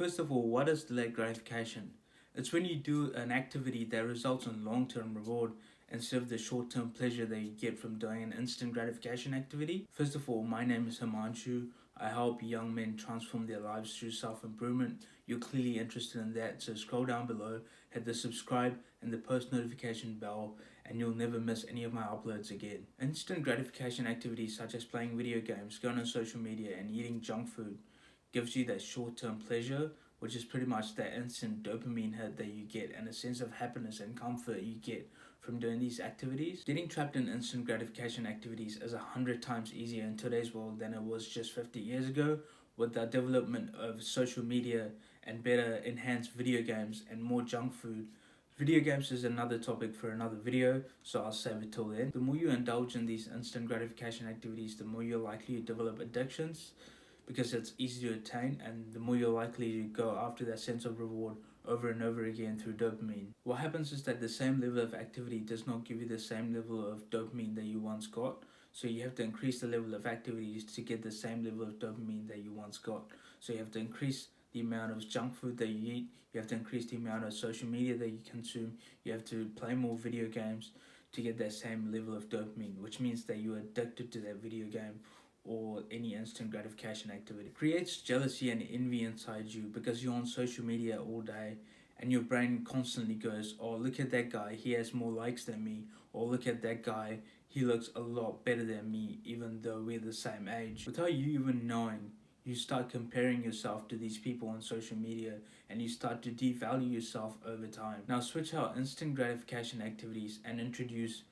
First of all, what is delayed gratification? It's when you do an activity that results in long-term reward instead of the short-term pleasure that you get from doing an instant gratification activity. First of all, my name is Himanshu. I help young men transform their lives through self-improvement. You're clearly interested in that, so scroll down below, hit the subscribe and the post notification bell, and you'll never miss any of my uploads again. Instant gratification activities such as playing video games, going on social media, and eating junk food gives you that short-term pleasure, which is pretty much that instant dopamine hit that you get and a sense of happiness and comfort you get from doing these activities. Getting trapped in instant gratification activities is 100 times easier in today's world than it was just 50 years ago, with the development of social media and better enhanced video games and more junk food. Video games is another topic for another video, so I'll save it till then. The more you indulge in these instant gratification activities, the more you're likely to develop addictions, because it's easy to attain, and the more you're likely to go after that sense of reward over and over again through dopamine. What happens is that the same level of activity does not give you the same level of dopamine that you once got, so you have to increase the level of activities to get the same level of dopamine that you once got. So you have to increase the amount of junk food that you eat, you have to increase the amount of social media that you consume, you have to play more video games to get that same level of dopamine, which means that you're addicted to that video game or any instant gratification activity. It creates jealousy and envy inside you because you're on social media all day and your brain constantly goes, oh, look at that guy, he has more likes than me, or look at that guy, he looks a lot better than me, even though we're the same age. Without you even knowing, you start comparing yourself to these people on social media and you start to devalue yourself over time. Now switch out instant gratification activities and introduce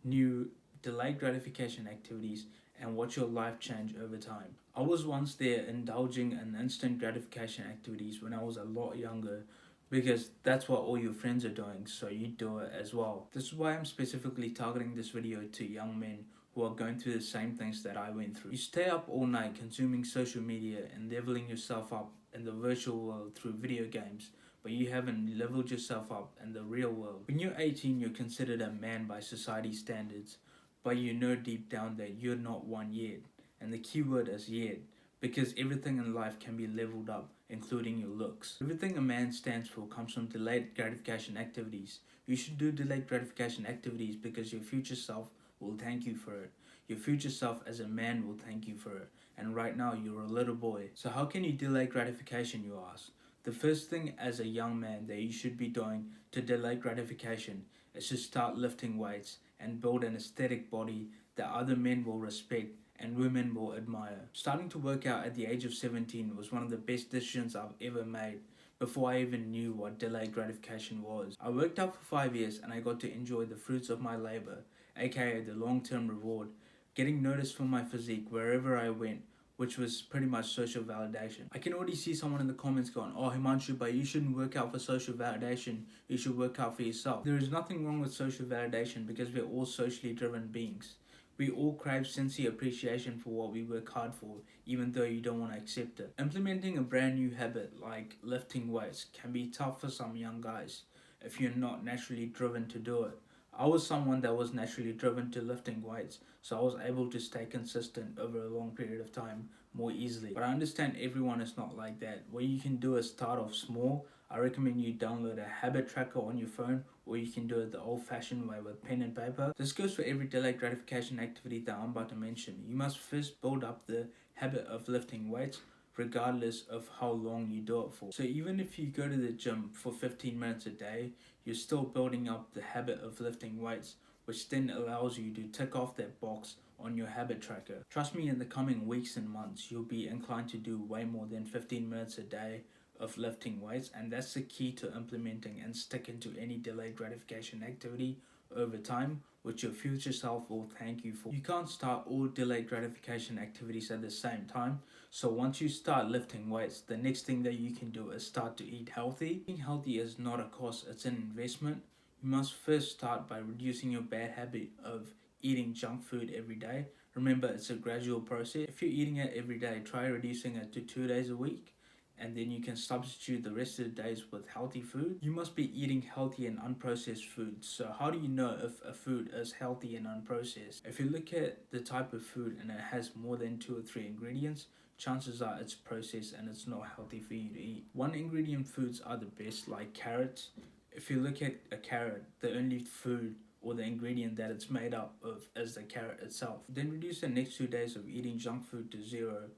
new delayed gratification activities and watch your life change over time. I was once there indulging in instant gratification activities when I was a lot younger, because that's what all your friends are doing, so you do it as well. This is why I'm specifically targeting this video to young men who are going through the same things that I went through. You stay up all night consuming social media and leveling yourself up in the virtual world through video games, but you haven't leveled yourself up in the real world. When you're 18, you're considered a man by society standards, but you know deep down that you're not one yet. And the key word is yet, because everything in life can be leveled up, including your looks. Everything a man stands for comes from delayed gratification activities. You should do delayed gratification activities because your future self will thank you for it. Your future self as a man will thank you for it. And right now you're a little boy. So how can you delay gratification, you ask? The first thing as a young man that you should be doing to delay gratification is to start lifting weights and build an aesthetic body that other men will respect and women will admire. Starting to work out at the age of 17 was one of the best decisions I've ever made before I even knew what delayed gratification was. I worked out for 5 years and I got to enjoy the fruits of my labor, aka the long-term reward, getting noticed for my physique wherever I went, which was pretty much social validation. I can already see someone in the comments going, oh Himanshu, but you shouldn't work out for social validation, you should work out for yourself. There is nothing wrong with social validation because we're all socially driven beings. We all crave sincere appreciation for what we work hard for, even though you don't want to accept it. Implementing a brand new habit like lifting weights can be tough for some young guys if you're not naturally driven to do it. I was someone that was naturally driven to lifting weights, so I was able to stay consistent over a long period of time more easily. But I understand everyone is not like that. What you can do is start off small. I recommend you download a habit tracker on your phone, or you can do it the old-fashioned way with pen and paper. This goes for every delayed gratification activity that I'm about to mention. You must first build up the habit of lifting weights, regardless of how long you do it for. So even if you go to the gym for 15 minutes a day, you're still building up the habit of lifting weights, which then allows you to tick off that box on your habit tracker. Trust me, in the coming weeks and months, you'll be inclined to do way more than 15 minutes a day of lifting weights, and that's the key to implementing and sticking to any delayed gratification activity over time, which your future self will thank you for. You can't start all delayed gratification activities at the same time, so once you start lifting weights, the next thing that you can do is start to eat healthy. Eating healthy is not a cost, it's an investment. You must first start by reducing your bad habit of eating junk food every day. Remember, it's a gradual process. If you're eating it every day, try reducing it to 2 days a week, and then you can substitute the rest of the days with healthy food. You must be eating healthy and unprocessed foods. So how do you know if a food is healthy and unprocessed? If you look at the type of food and it has more than 2 or 3 ingredients, chances are it's processed and it's not healthy for you to eat. One ingredient foods are the best, like carrots. If you look at a carrot, the only food or the ingredient that it's made up of is the carrot itself. Then reduce the next 2 days of eating junk food to zero.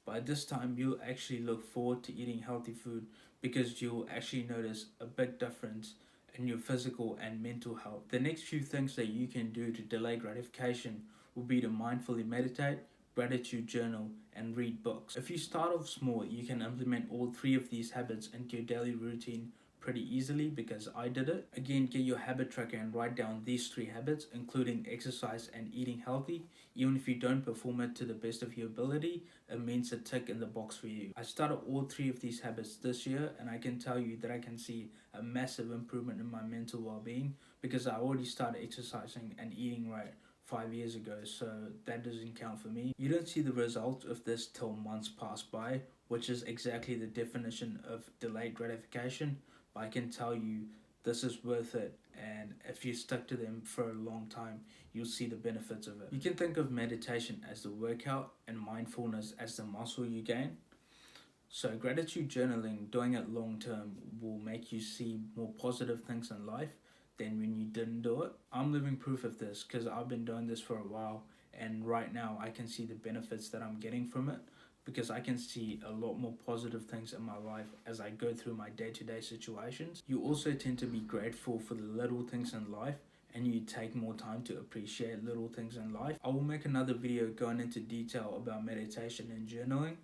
By this time, you'll actually look forward to eating healthy food because you'll actually notice a big difference in your physical and mental health. The next few things that you can do to delay gratification will be to mindfully meditate, gratitude journal, and read books. If you start off small, you can implement all three of these habits into your daily routine pretty easily because I did it. Again, get your habit tracker and write down these three habits, including exercise and eating healthy. Even if you don't perform it to the best of your ability, it means a tick in the box for you. I started all three of these habits this year, and I can tell you that I can see a massive improvement in my mental well-being because I already started exercising and eating right 5 years ago, so that doesn't count for me. You don't see the results of this till months pass by, which is exactly the definition of delayed gratification. But I can tell you this is worth it, and if you stick to them for a long time, you'll see the benefits of it. You can think of meditation as the workout and mindfulness as the muscle you gain. So, gratitude journaling, doing it long term, will make you see more positive things in life than when you didn't do it. I'm living proof of this because I've been doing this for a while, and right now I can see the benefits that I'm getting from it because I can see a lot more positive things in my life as I go through my day to day situations. You also tend to be grateful for the little things in life, and you take more time to appreciate little things in life. I will make another video going into detail about meditation and journaling,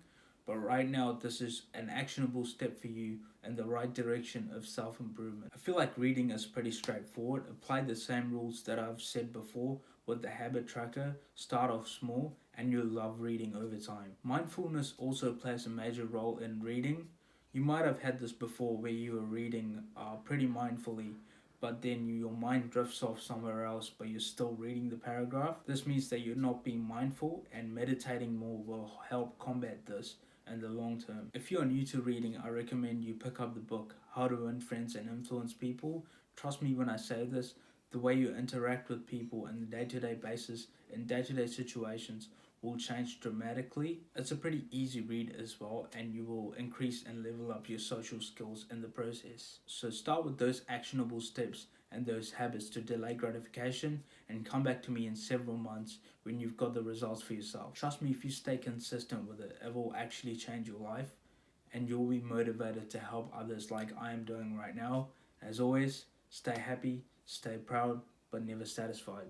but right now, this is an actionable step for you in the right direction of self improvement. I feel like reading is pretty straightforward. Apply the same rules that I've said before with the habit tracker. Start off small, and you'll love reading over time. Mindfulness also plays a major role in reading. You might have had this before where you are reading pretty mindfully, but then your mind drifts off somewhere else, but you're still reading the paragraph. This means that you're not being mindful, and meditating more will help combat this in the long term. If you're new to reading, I recommend you pick up the book How to Win Friends and Influence People. Trust me when I say this, the way you interact with people on a day-to-day basis in day-to-day situations will change dramatically. It's a pretty easy read as well, and you will increase and level up your social skills in the process. So start with those actionable steps and those habits to delay gratification, and come back to me in several months when you've got the results for yourself. Trust me, if you stay consistent with it, it will actually change your life, and you'll be motivated to help others like I am doing right now. As always, stay happy, stay proud, but never satisfied.